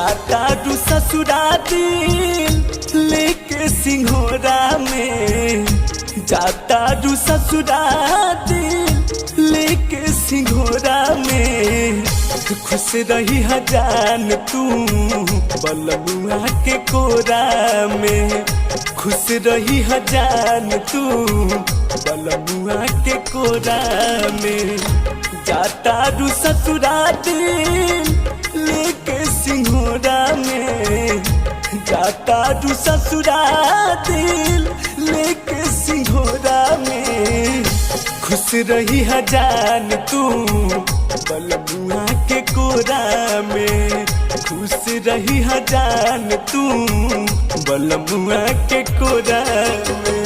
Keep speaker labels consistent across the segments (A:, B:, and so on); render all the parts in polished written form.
A: जाता रू ससुराती लेके सिंघोरा में, जाता रू ससुराती लेके सिंघोरा में। खुश रही जान तू बलमुआ के कोरा में, खुश रही जान तू बलमुआ के कोरा में। जाता रू ससुराती लेके सिंघोरा में, जाता रू ससुराती लेके सिंघोरा में। खुश रही जान तू बलमुआ के कोरा में, खुश रही जान तू बलमुआ के कोरा में।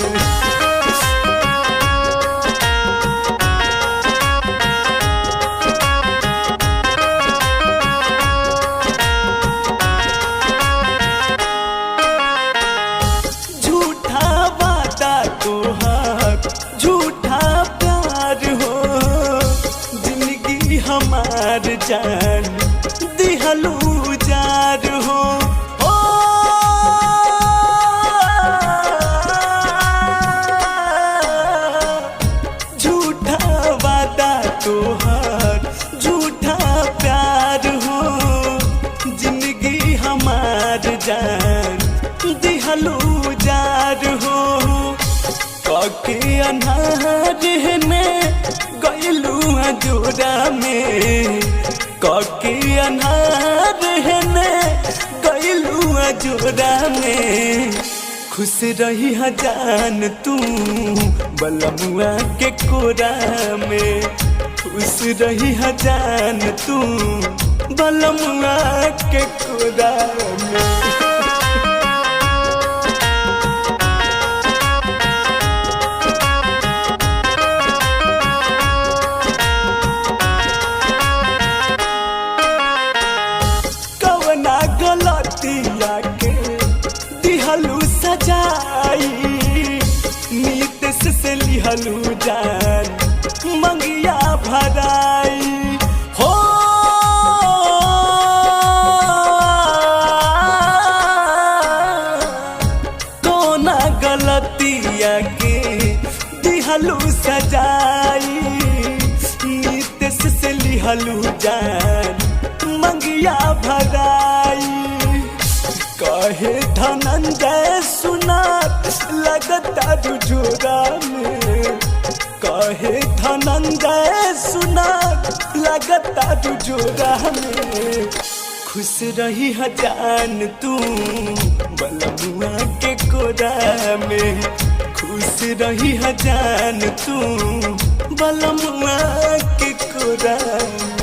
A: हमार जान दिहलू जार हो, ओ झूठा वादा तोहार झूठा प्यार हो। जिंदगी हमार जान दिहलू जार हो, काके अनहार में गइलू जोरा में, काके अनहार में गइलू जोरा में। खुश रही जान तू बलमुआ के कोरा में, खुश रही जान तू बलमुआ के कोरा में। गलतिया के दिहलू सजाई, नीत से लिहलू जान मंगिया भराई हो। कोना गलतिया के दिहलू सजाई, नीत से लिहलू जान मंगिया भराई। कहे धनंजय सुना लगता रुझोरा में, कहे धनंजय सुना लगता रुझोरा में। खुश रही जान तू बलमुआ के कोरा में, खुश रही जान तू बलमुआ के कोरा में।